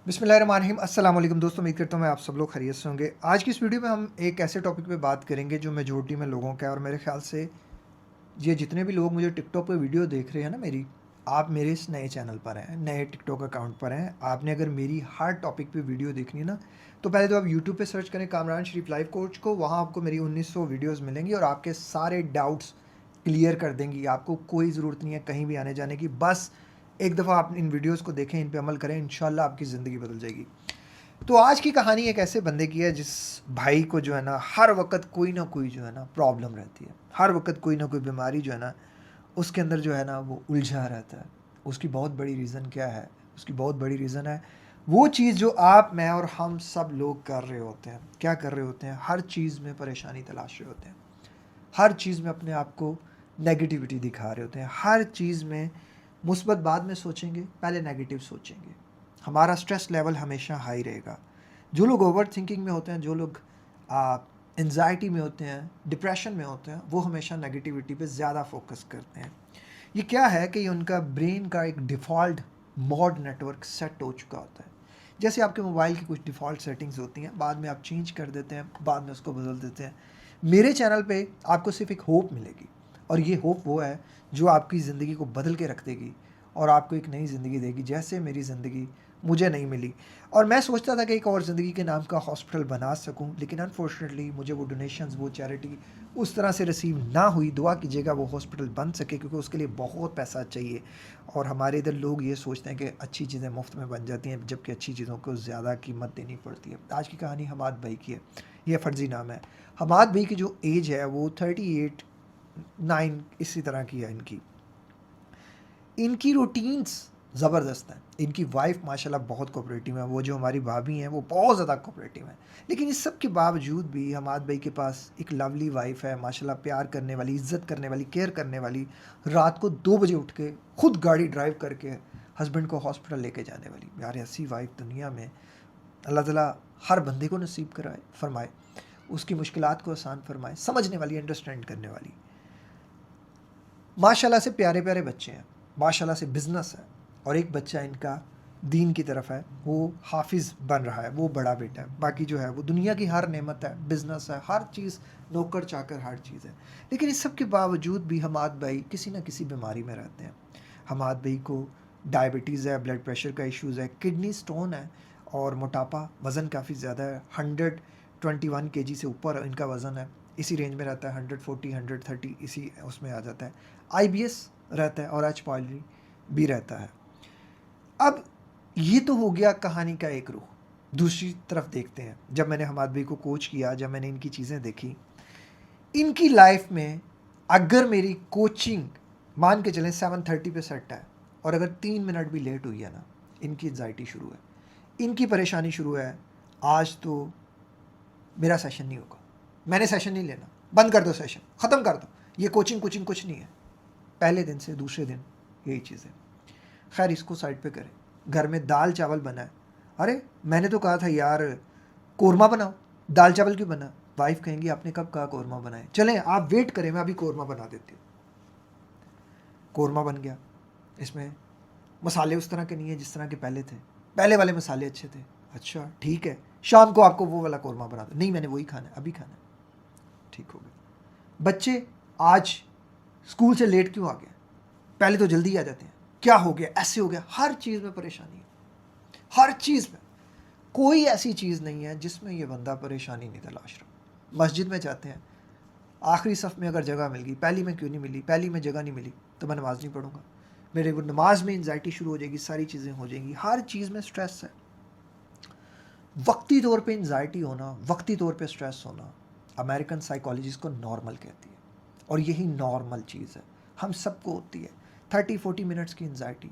बिस्मिल्लाहिर्रहमानिर्रहीम अस्सलाम वालेकुम दोस्तों, उम्मीद करता हूँ मैं आप सब लोग खैरियत से होंगे। आज की इस वीडियो में हम एक ऐसे टॉपिक पे बात करेंगे जो मेजॉरिटी में लोगों का है और मेरे ख्याल से ये जितने भी लोग मुझे टिकटॉक पे वीडियो देख रहे हैं ना मेरी, आप मेरे इस नए चैनल पर हैं, नए टिकटॉक अकाउंट पर हैं। आपने अगर मेरी हर टॉपिक पे वीडियो देखनी है ना, तो पहले तो आप यूट्यूब पे सर्च करें कामरान शरीफ लाइफ कोच को, वहाँ आपको मेरी 1900 वीडियोज़ मिलेंगी और आपके सारे डाउट्स क्लियर कर देंगी। आपको कोई ज़रूरत नहीं है कहीं भी आने जाने की, बस एक दफ़ा आप इन वीडियोज़ को देखें, इन पे अमल करें, इंशाल्लाह आपकी ज़िंदगी बदल जाएगी। तो आज की कहानी एक ऐसे बंदे की है जिस भाई को जो है ना हर वक्त कोई ना कोई जो है ना प्रॉब्लम रहती है, हर वक्त कोई ना कोई बीमारी जो है ना उसके अंदर जो है ना वो उलझा रहता है। उसकी बहुत बड़ी रीज़न क्या है? उसकी बहुत बड़ी रीज़न है वो चीज़ जो आप, मैं और हम सब लोग कर रहे होते हैं। क्या कर रहे होते हैं? हर चीज़ में परेशानी तलाश रहे होते हैं, हर चीज़ में अपने आप को नेगेटिविटी दिखा रहे होते हैं, हर चीज़ में मुस्बत बाद में सोचेंगे, पहले नेगेटिव सोचेंगे। हमारा स्ट्रेस लेवल हमेशा हाई रहेगा। जो लोग ओवर थिंकिंग में होते हैं, जो लोग एंजाइटी में होते हैं, डिप्रेशन में होते हैं, वो हमेशा नेगेटिविटी पे ज़्यादा फोकस करते हैं। ये क्या है कि ये उनका ब्रेन का एक डिफ़ॉल्ट मोड नेटवर्क सेट हो चुका होता है। जैसे आपके मोबाइल की कुछ डिफ़ॉल्ट सेटिंग्स होती हैं, बाद में आप चेंज कर देते हैं, बाद में उसको बदल देते हैं। मेरे चैनल पे आपको सिर्फ एक होप मिलेगी और ये होप वो है जो आपकी ज़िंदगी को बदल के रख देगी और आपको एक नई ज़िंदगी देगी, जैसे मेरी ज़िंदगी मुझे नहीं मिली। और मैं सोचता था कि एक और ज़िंदगी के नाम का हॉस्पिटल बना सकूं, लेकिन अनफॉर्चुनेटली मुझे वो डोनेशंस, वो चैरिटी उस तरह से रिसीव ना हुई। दुआ कीजिएगा वो हॉस्पिटल बन सके, क्योंकि उसके लिए बहुत पैसा चाहिए। और हमारे इधर लोग ये सोचते हैं कि अच्छी चीज़ें मुफ्त में बन जाती हैं, जबकि अच्छी चीज़ों को ज़्यादा कीमत देनी पड़ती है। आज की कहानी हमाद भाई की है, ये फ़र्ज़ी नाम है। हमाद भाई की जो एज है वो 38 9 इसी तरह की है। इनकी रूटीन्स ज़बरदस्त हैं। इनकी वाइफ माशाल्लाह बहुत कोऑपरेटिव है, वो जो हमारी भाभी हैं वो बहुत ज़्यादा कोऑपरेटिव हैं। लेकिन इस सब के बावजूद भी हमाद भाई के पास एक लवली वाइफ है माशाल्लाह, प्यार करने वाली, इज़्ज़त करने वाली, केयर करने वाली। रात को 2 बजे उठ के खुद गाड़ी ड्राइव करके हस्बैंड को हॉस्पिटल लेके जाने वाली। यार ऐसी वाइफ दुनिया में अल्लाह ताला हर बंदे को नसीब कराए, फरमाए, उसकी मुश्किलात को आसान फरमाए, समझने वाली, अंडरस्टैंड करने वाली। माशाल्लाह से प्यारे प्यारे बच्चे हैं, माशाल्लाह से बिज़नेस है, और एक बच्चा इनका दीन की तरफ है, वो हाफिज़ बन रहा है, वो बड़ा बेटा है। बाकी जो है वो दुनिया की हर नेमत है, बिज़नेस है, हर चीज़, नौकर चाकर हर चीज़ है। लेकिन इस सब के बावजूद भी हमाद भाई किसी न किसी बीमारी में रहते हैं। हमाद भाई को डायबिटीज़ है, ब्लड प्रेशर का इश्यूज़ है, किडनी स्टोन है और मोटापा, वज़न काफ़ी ज़्यादा है। 121 केजी से ऊपर इनका वज़न है, इसी रेंज में रहता है। 140 130 इसी उसमें आ जाता है। आईबीएस रहता है और एच पाइलरी भी रहता है। अब ये तो हो गया कहानी का एक रुख। दूसरी तरफ देखते हैं, जब मैंने हमाद भाई को कोच किया, जब मैंने इनकी चीज़ें देखी, इनकी लाइफ में अगर मेरी कोचिंग मान के चलें 7:30 पे सेट है और अगर 3 मिनट भी लेट हुई है ना, इनकी एंजाइटी शुरू है, इनकी परेशानी शुरू है। आज तो मेरा सेशन नहीं होगा, मैंने सेशन नहीं लेना, बंद कर दो, सेशन ख़त्म कर दो, ये कोचिंग कोचिंग कुछ नहीं है। पहले दिन से दूसरे दिन यही चीज़ है। खैर इसको साइड पे करें। घर में दाल चावल बना है, अरे मैंने तो कहा था यार कोरमा बनाओ, दाल चावल क्यों बना? वाइफ कहेंगी आपने कब कहा कोरमा बनाए? चलें आप वेट करें, मैं अभी कोरमा बना देती हूँ। कोरमा बन गया, इसमें मसाले उस तरह के नहीं है जिस तरह के पहले थे, पहले वाले मसाले अच्छे थे। अच्छा ठीक है, शाम को आपको वो वाला कोरमा बना दो। नहीं मैंने वही खाना है, अभी खाना है। ठीक हो गया। बच्चे आज स्कूल से लेट क्यों आ गए? पहले तो जल्दी आ जाते हैं, क्या हो गया, ऐसे हो गया। हर चीज़ में परेशानी है, हर चीज़ में। कोई ऐसी चीज़ नहीं है जिसमें ये बंदा परेशानी नहीं तलाश रहा। मस्जिद में जाते हैं, आखिरी सफ़ में अगर जगह मिल गई, पहली में क्यों नहीं मिली, पहली में जगह नहीं मिली तो मैं नमाज़ नहीं पढ़ूंगा। मेरे को नमाज में एंजाइटी शुरू हो जाएगी, सारी चीज़ें हो जाएंगी, हर चीज़ में स्ट्रेस है। वक्ती तौर पे एंजाइटी होना, वक्ती तौर पे स्ट्रेस होना, अमेरिकन साइकोलॉजिस्ट को नॉर्मल कहती है, और यही नॉर्मल चीज़ है, हम सबको होती है। 30-40 मिनट्स की एंजाइटी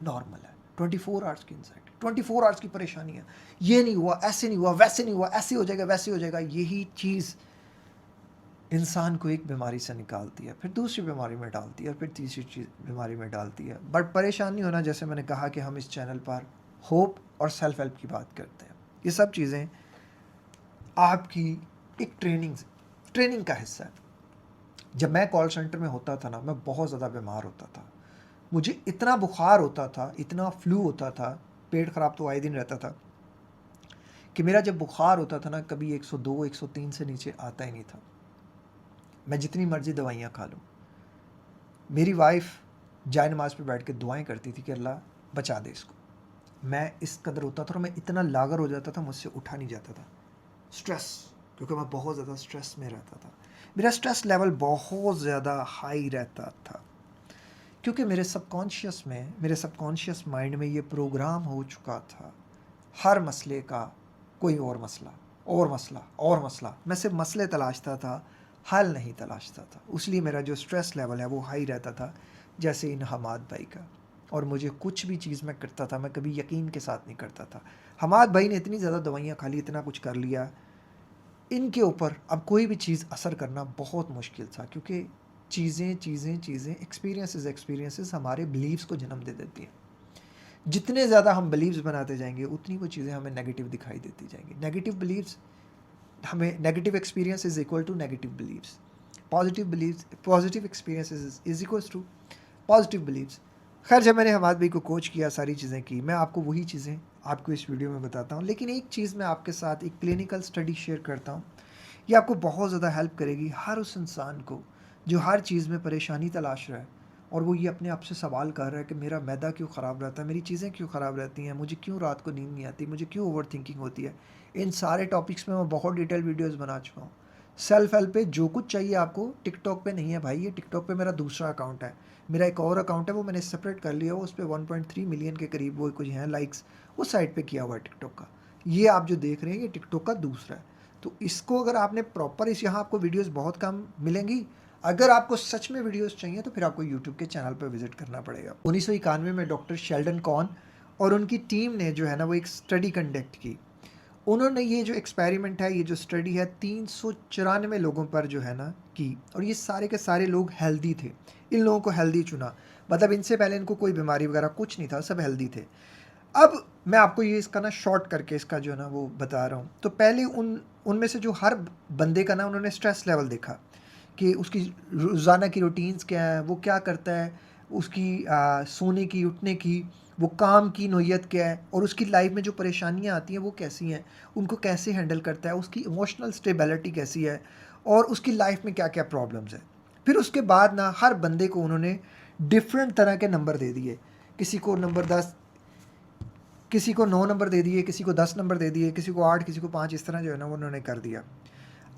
नॉर्मल है, 24 आवर्स की एंजाइटी, 24 आवर्स की परेशानी है। ये नहीं हुआ, ऐसे नहीं हुआ, वैसे नहीं हुआ, ऐसे हो जाएगा, वैसे हो जाएगा। यही चीज़ इंसान को एक बीमारी से निकालती है, फिर दूसरी बीमारी में डालती है, और फिर तीसरी चीज़ बीमारी में डालती है। बट परेशान नहीं होना। जैसे मैंने कहा कि हम इस चैनल पर होप और सेल्फ हेल्प की बात करते हैं। ये सब चीज़ें आपकी एक ट्रेनिंग का हिस्सा है। जब मैं कॉल सेंटर में होता था ना, मैं बहुत ज़्यादा बीमार होता था, मुझे इतना बुखार होता था, इतना फ्लू होता था पेट ख़राब तो आए दिन रहता था कि मेरा जब बुखार होता था ना, कभी 102 103 से नीचे आता ही नहीं था, मैं जितनी मर्जी दवाइयाँ खा लूँ। मेरी वाइफ जाए नमाज पे बैठ के दुआएं करती थी कि अल्लाह बचा दे इसको। मैं इस कदर होता था और मैं इतना लागर हो जाता था, मुझसे उठा नहीं जाता था। स्ट्रेस, क्योंकि मैं बहुत ज़्यादा स्ट्रेस में रहता था, मेरा स्ट्रेस लेवल बहुत ज़्यादा हाई रहता था, क्योंकि मेरे सबकॉन्शियस माइंड में ये प्रोग्राम हो चुका था, हर मसले का कोई और मसला और मसला और मसला, मैं सिर्फ मसले तलाशता था, हल नहीं तलाशता था। इसलिए मेरा जो स्ट्रेस लेवल है वो हाई रहता था, जैसे इन हमाद भाई का। और मुझे कुछ भी चीज़ मैं करता था, मैं कभी यकीन के साथ नहीं करता था। हमाद भाई ने इतनी ज़्यादा दवाइयाँ खा ली, इतना कुछ कर लिया, इनके ऊपर अब कोई भी चीज़ असर करना बहुत मुश्किल था, क्योंकि चीज़ें एक्सपीरियंसेस हमारे बिलीव्स को जन्म दे देती हैं। जितने ज़्यादा हम बिलीव्स बनाते जाएंगे, उतनी वो चीज़ें हमें नेगेटिव दिखाई देती जाएंगी। नेगेटिव बिलीव्स हमें, negative experience is equal to negative believes, positive experience is equals to positive believes. खैर, जब मैंने हमाद भाई को कोच किया, सारी चीज़ें की, मैं आपको वही चीज़ें आपको इस वीडियो में बताता हूँ। लेकिन एक चीज़ मैं आपके साथ एक क्लिनिकल स्टडी शेयर करता हूँ, ये आपको बहुत ज़्यादा हेल्प करेगी हर उस इंसान को जो हर चीज़ में परेशानी तलाश रहा है, और वो ये अपने आप से सवाल कर रहा है कि मेरा मैदा क्यों ख़राब रहता है, मेरी चीज़ें क्यों ख़राब रहती हैं, मुझे क्यों रात को नींद नहीं आती, मुझे क्यों ओवर थिंकिंग होती है। इन सारे टॉपिक्स में मैं बहुत डिटेल वीडियोस बना चुका हूँ। सेल्फ हेल्प पे जो कुछ चाहिए आपको, टिकटॉक पे नहीं है भाई, ये टिकटॉक पे मेरा दूसरा अकाउंट है। मेरा एक और अकाउंट है, वो मैंने सेपरेट कर लिया, वो उस पर 1.3 मिलियन के करीब वो कुछ हैं लाइक्स, उस साइट पे किया हुआ है टिकटॉक का। ये आप जो देख रहे हैं, ये टिकटॉक का दूसरा है। तो इसको अगर आपने प्रॉपर, इस यहाँ आपको वीडियोस बहुत कम मिलेंगी। अगर आपको सच में वीडियोस चाहिए तो फिर आपको यूट्यूब के चैनल पर विजिट करना पड़ेगा। 1991 में डॉक्टर शेल्डन कॉर्न और उनकी टीम ने जो है ना, वो एक स्टडी कंडक्ट की। उन्होंने ये जो एक्सपेरिमेंट है, ये जो स्टडी है, 394 लोगों पर जो है ना की, और ये सारे के सारे लोग हेल्दी थे। इन लोगों को हेल्दी चुना, मतलब इनसे पहले इनको कोई बीमारी वगैरह कुछ नहीं था, सब हेल्दी थे। अब मैं आपको ये इसका ना शॉर्ट करके इसका जो है ना वो बता रहा हूँ। तो पहले उनमें से जो हर बंदे का ना, उन्होंने स्ट्रेस लेवल देखा कि उसकी रोज़ाना की रूटीन्स क्या है, वो क्या करता है, उसकी सोने की, उठने की, वो काम की नोयत क्या है, और उसकी लाइफ में जो परेशानियाँ आती हैं वो कैसी हैं, उनको कैसे हैंडल करता है, उसकी इमोशनल स्टेबिलिटी कैसी है, और उसकी लाइफ में क्या क्या प्रॉब्लम्स है। फिर उसके बाद ना हर बंदे को उन्होंने डिफरेंट तरह के नंबर दे दिए। किसी को नंबर 10, किसी को 9 नंबर दे दिए, किसी को 10 नंबर दे दिए, किसी को 8, किसी को 5, इस तरह जो है ना वो उन्होंने कर दिया।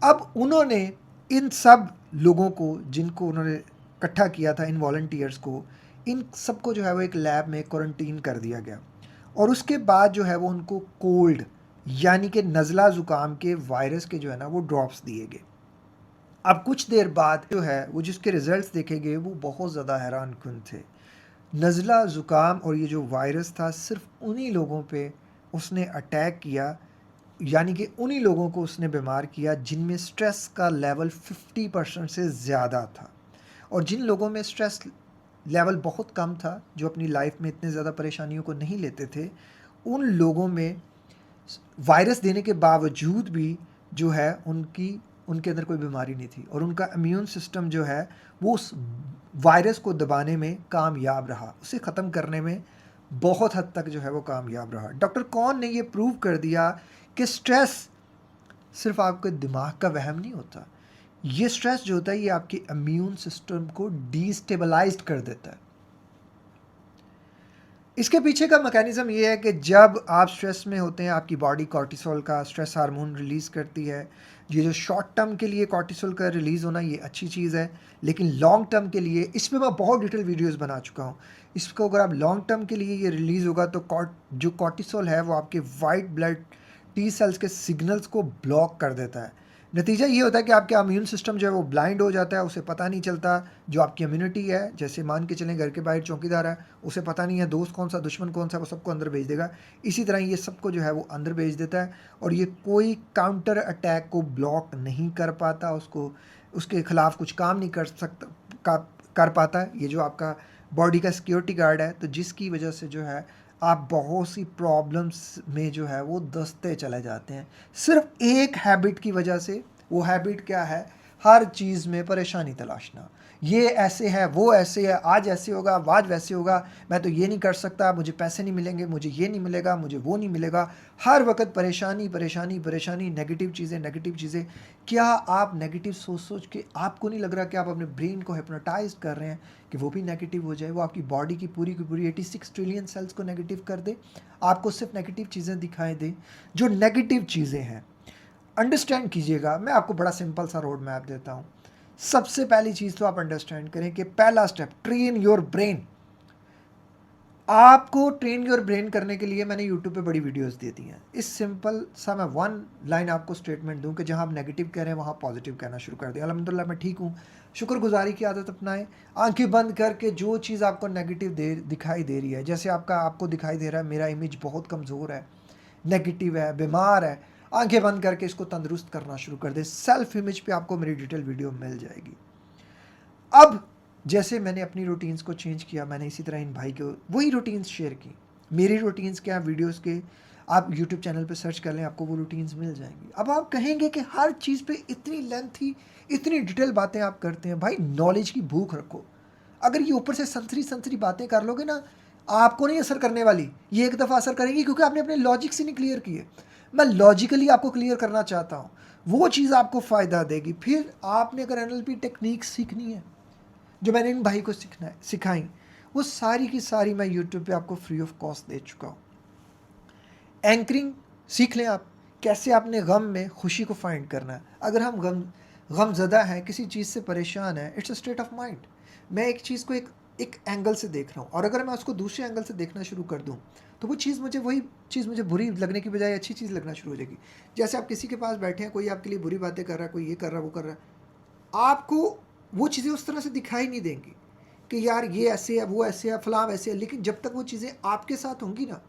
अब उन्होंने इन सब लोगों को, जिनको उन्होंने इकट्ठा किया था, इन वॉलंटियर्स को, इन सबको जो है वो एक लैब में क्वारंटीन कर दिया गया, और उसके बाद जो है वो उनको कोल्ड, यानी कि नज़ला ज़ुकाम के वायरस के जो है ना वो ड्रॉप्स दिए गए। अब कुछ देर बाद जो है वो जिसके रिजल्ट्स देखे गए, वो बहुत ज़्यादा हैरान कुन थे। नज़ला ज़ुकाम और ये जो वायरस था, सिर्फ उन्हीं लोगों पे उसने अटैक किया, यानी कि उन्हीं लोगों को उसने बीमार किया जिनमें स्ट्रेस का लेवल 50% से ज़्यादा था। और जिन लोगों में स्ट्रेस लेवल बहुत कम था, जो अपनी लाइफ में इतने ज़्यादा परेशानियों को नहीं लेते थे, उन लोगों में वायरस देने के बावजूद भी जो है उनके अंदर कोई बीमारी नहीं थी, और उनका इम्यून सिस्टम जो है वो उस वायरस को दबाने में कामयाब रहा, उसे ख़त्म करने में बहुत हद तक जो है वो कामयाब रहा। डॉक्टर कॉर्न ने ये प्रूव कर दिया कि स्ट्रेस सिर्फ आपके दिमाग का वहम नहीं होता, ये स्ट्रेस जो होता है ये आपके इम्यून सिस्टम को डिस्टेबलाइज्ड कर देता है। इसके पीछे का मैकेनिज़्म ये है कि जब आप स्ट्रेस में होते हैं, आपकी बॉडी कॉर्टिसोल का स्ट्रेस हार्मोन रिलीज़ करती है। ये जो शॉर्ट टर्म के लिए कॉर्टिसोल का रिलीज़ होना ये अच्छी चीज़ है, लेकिन लॉन्ग टर्म के लिए, इस पे मैं बहुत डिटेल वीडियोस बना चुका हूँ। इसको अगर आप लॉन्ग टर्म के लिए ये रिलीज़ होगा तो जो कॉर्टिसोल है वो आपके वाइट ब्लड टी सेल्स के सिग्नल्स को ब्लॉक कर देता है। नतीजा ये होता है कि आपका इम्यून सिस्टम जो है वो ब्लाइंड हो जाता है, उसे पता नहीं चलता। जो आपकी इम्यूनिटी है, जैसे मान के चलें घर के बाहर चौकीदार है, उसे पता नहीं है दोस्त कौन सा, दुश्मन कौन सा, वो सबको अंदर भेज देगा। इसी तरह ये सबको जो है वो अंदर भेज देता है, और ये कोई काउंटर अटैक को ब्लॉक नहीं कर पाता, उसको उसके खिलाफ कुछ काम नहीं कर सकता, कर पाता है। ये जो आपका बॉडी का सिक्योरिटी गार्ड है, तो जिसकी वजह से जो है आप बहुत सी प्रॉब्लम्स में जो है वो दसते चले जाते हैं, सिर्फ एक हैबिट की वजह से। वो हैबिट क्या है? हर चीज़ में परेशानी तलाशना, ये ऐसे है, वो ऐसे है, आज ऐसे होगा, आज वैसे होगा, मैं तो ये नहीं कर सकता, मुझे पैसे नहीं मिलेंगे, मुझे ये नहीं मिलेगा, मुझे वो नहीं मिलेगा। हर वक्त परेशानी परेशानी परेशानी, नेगेटिव चीज़ें नेगेटिव चीज़ें। क्या आप नेगेटिव सोच सोच के आपको नहीं लग रहा कि आप अपने ब्रेन को हिप्नोटाइज कर रहे हैं कि वो भी नेगेटिव हो जाए, वो आपकी बॉडी की पूरी 86 ट्रिलियन सेल्स को नेगेटिव कर दे, आपको सिर्फ नेगेटिव चीज़ें दिखाई दे। जो नेगेटिव चीज़ें हैं, अंडरस्टैंड कीजिएगा। मैं आपको बड़ा सिंपल सा रोड मैप देता हूँ। सबसे पहली चीज़ तो आप अंडरस्टैंड करें कि पहला स्टेप, ट्रेन योर ब्रेन। आपको ट्रेन योर ब्रेन करने के लिए मैंने यूट्यूब पे बड़ी वीडियोस दे दी हैं। इस सिंपल सा मैं वन लाइन आपको स्टेटमेंट दूं कि जहां आप नेगेटिव कह रहे हैं वहां पॉजिटिव कहना शुरू कर दें। अल्हम्दुलिल्लाह मैं ठीक हूँ, शुक्रगुजारी की आदत अपनाएं। आंखें बंद करके जो चीज़ आपको नेगेटिव दिखाई दे रही है, जैसे आपको दिखाई दे रहा है मेरा इमेज बहुत कमज़ोर है, नेगेटिव है, बीमार है, आंखें बंद करके इसको तंदुरुस्त करना शुरू कर दें। सेल्फ इमेज पे आपको मेरी डिटेल वीडियो मिल जाएगी। अब जैसे मैंने अपनी रूटीन्स को चेंज किया, मैंने इसी तरह इन भाई को वही रूटीन्स शेयर की। मेरी रूटीन्स क्या, वीडियोस के आप यूट्यूब चैनल पे सर्च कर लें, आपको वो रूटीन्स मिल जाएंगी। अब आप कहेंगे कि हर चीज़ पे इतनी लेंथी, इतनी डिटेल बातें आप करते हैं। भाई नॉलेज की भूख रखो। अगर ये ऊपर से संतरी संतरी बातें कर लोगे ना, आपको नहीं असर करने वाली। ये एक दफ़ा असर करेंगी क्योंकि आपने अपने लॉजिक से नहीं क्लियर किए। मैं लॉजिकली आपको क्लियर करना चाहता हूँ, वो चीज़ आपको फ़ायदा देगी। फिर आपने अगर NLP टेक्निक सीखनी है जो मैंने इन भाई को सिखाई, वो सारी की सारी मैं यूट्यूब पे आपको फ्री ऑफ कॉस्ट दे चुका हूँ। एंकरिंग सीख लें आप, कैसे आपने गम में खुशी को फाइंड करना है। अगर हम गमज़दा हैं, किसी चीज़ से परेशान है, it's a state of mind. मैं एक चीज़ को एक एंगल से देख रहा हूँ, और अगर मैं उसको दूसरे एंगल से देखना शुरू कर दूँ तो वही चीज़ मुझे बुरी लगने की बजाय अच्छी चीज़ लगना शुरू हो जाएगी। जैसे आप किसी के पास बैठे हैं, कोई आपके लिए बुरी बातें कर रहा है, कोई ये कर रहा है, वो कर रहा है, आपको वो चीज़ें उस तरह से दिखाई नहीं देंगी कि यार ये ऐसे है, वो ऐसे है, फलां वैसे है। लेकिन जब तक वो चीज़ें आपके साथ होंगी ना,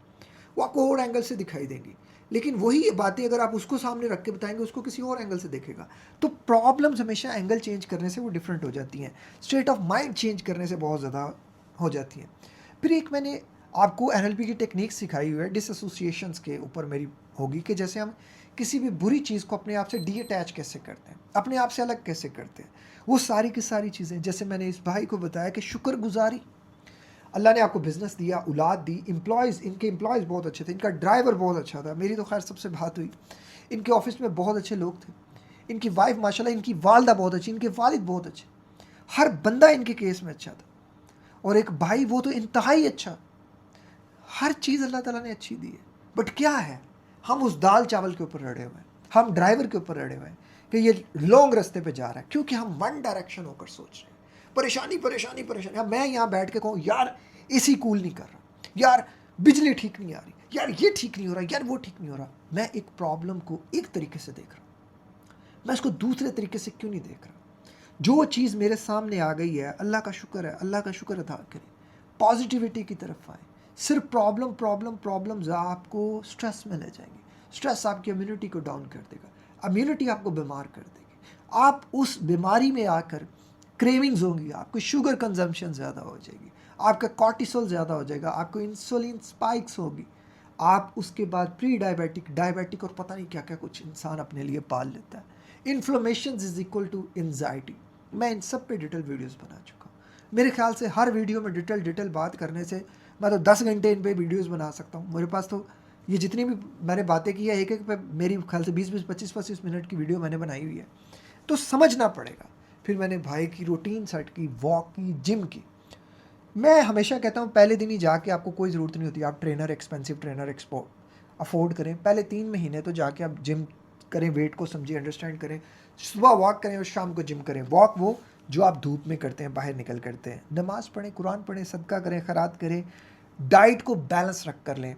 वो आपको और एंगल से दिखाई देंगी। लेकिन वही बातें अगर आप उसको सामने रख के बताएंगे, उसको किसी और एंगल से देखेगा। तो प्रॉब्लम्स हमेशा एंगल चेंज करने से वो डिफरेंट हो जाती हैं, स्टेट ऑफ माइंड चेंज करने से बहुत ज़्यादा हो जाती हैं। फिर एक मैंने आपको NLP की टेक्निक सिखाई हुई है, डिसएसोसिएशंस के ऊपर मेरी होगी कि जैसे हम किसी भी बुरी चीज़ को अपने आप से डीअटैच कैसे करते हैं, अपने आप से अलग कैसे करते हैं। वो सारी की सारी चीज़ें, जैसे मैंने इस भाई को बताया कि शुक्रगुजारी, अल्लाह ने आपको बिज़नेस दिया, औलाद दी, इनके एम्प्लॉयज़ बहुत अच्छे थे, इनका ड्राइवर बहुत अच्छा था, मेरी तो खैर सबसे बात हुई। इनके ऑफिस में बहुत अच्छे लोग थे, इनकी वाइफ माशाल्लाह, इनकी वालदा बहुत अच्छी, इनके वालिद बहुत अच्छे, हर बंदा इनके केस में अच्छा था। और एक भाई वो तो इंतहाई अच्छा, हर चीज़ अल्लाह ताला ने अच्छी दी है। बट क्या है, हम उस दाल चावल के ऊपर रड़े हुए हैं, हम ड्राइवर के ऊपर रड़े हुए हैं कि ये लॉन्ग रास्ते पे जा रहा है, क्योंकि हम वन डायरेक्शन होकर सोच रहे हैं। परेशानी परेशानी परेशानी। अब मैं यहाँ बैठ के कहूँ यार एसी कूल नहीं कर रहा, यार बिजली ठीक नहीं आ रही, यार ये ठीक नहीं हो रहा, यार वो ठीक नहीं हो रहा। मैं एक प्रॉब्लम को एक तरीके से देख रहा हूँ, मैं इसको दूसरे तरीके से क्यों नहीं देख रहा। जो चीज़ मेरे सामने आ गई है, अल्लाह का शुक्र है, अल्लाह का शुक्र अदा करें, पॉजिटिविटी की तरफ आए। सिर्फ प्रॉब्लम्स आपको स्ट्रेस में ले जाएंगे, स्ट्रेस आपकी इम्यूनिटी को डाउन कर देगा, इम्यूनिटी आपको बीमार कर देगी। आप उस बीमारी में आकर क्रेविंग्स होंगी, आपको शुगर कंजम्पशन ज़्यादा हो जाएगी, आपका कॉर्टिसोल ज़्यादा हो जाएगा, आपको इंसुलिन स्पाइक्स होगी, आप उसके बाद प्री डायबिटिक और पता नहीं क्या क्या कुछ इंसान अपने लिए पाल लेता है। Inflammation is equal to anxiety. मैं इन सब पे डिटेल वीडियोस बना चुका हूँ। मेरे ख्याल से हर वीडियो में डिटेल बात करने से मैं तो 10 घंटे इन पे वीडियोस बना सकता हूँ। मेरे पास तो ये जितनी भी मैंने बातें की है, एक पे मेरी ख्याल से 20 25 मिनट की वीडियो मैंने बनाई हुई है, तो समझना पड़ेगा। फिर मैंने भाई की रूटीन सेट की, वॉक की, जिम की। मैं हमेशा कहता हूँ पहले दिन ही जाके आपको कोई ज़रूरत नहीं होती, आप एक्सपेंसिव ट्रेनर अफोर्ड करें। पहले 3 महीने तो जाके आप जिम करें, वेट को समझिए, अंडरस्टैंड करें, सुबह वॉक करें और शाम को जिम करें। वॉक वो जो आप धूप में करते हैं, बाहर निकल करते हैं। नमाज़ पढ़ें, कुरान पढ़ें, सदका करें, खैरात करें, डाइट को बैलेंस रख कर लें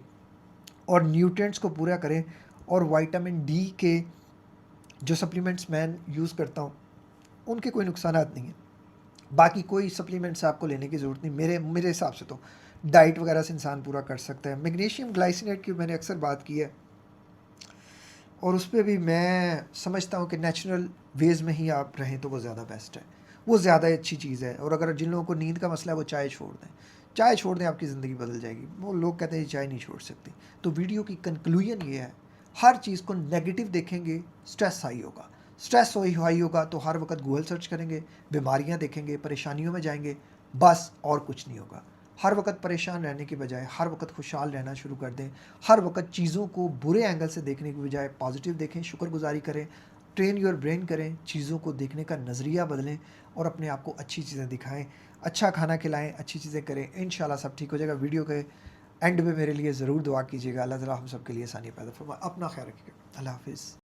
और न्यूट्रिएंट्स को पूरा करें। और विटामिन डी के जो सप्लीमेंट्स मैं यूज़ करता हूँ उनके कोई नुकसानात नहीं है। बाकी कोई सप्लीमेंट्स आपको लेने की ज़रूरत नहीं, मेरे हिसाब से तो डाइट वगैरह से इंसान पूरा कर सकता है। मैग्नीशियम ग्लाइसिनेट की मैंने अक्सर बात की है, और उस पर भी मैं समझता हूँ कि नेचुरल वेज में ही आप रहें तो वो ज़्यादा बेस्ट है, वो ज़्यादा अच्छी चीज़ है। और अगर जिन लोगों को नींद का मसला है वो चाय छोड़ दें, चाय छोड़ दें, आपकी ज़िंदगी बदल जाएगी। वो लोग कहते हैं चाय नहीं छोड़ सकती। तो वीडियो की कंक्लूजन ये है, हर चीज़ को नेगेटिव देखेंगे, स्ट्रेस हाई होगा, स्ट्रेस हाई होगा तो हर वक्त गूगल सर्च करेंगे, बीमारियां देखेंगे, परेशानियों में जाएंगे, बस और कुछ नहीं होगा। हर वक्त परेशान रहने की बजाय हर वक्त खुशहाल रहना शुरू कर दें। हर वक्त चीज़ों को बुरे एंगल से देखने की बजाय पॉजिटिव देखें, शुक्रगुजारी करें, ट्रेन योर ब्रेन करें, चीज़ों को देखने का नज़रिया बदलें और अपने आप को अच्छी चीज़ें दिखाएं, अच्छा खाना खिलाएं, अच्छी चीज़ें करें। इंशाल्लाह सब ठीक हो जाएगा। वीडियो के एंड में मेरे लिए ज़रूर दुआ कीजिएगा। अल्लाह ताला हम सब के लिए आसानी पैदा फरमाए। अपना ख्याल रखिएगा। अल्लाह हाफिज़।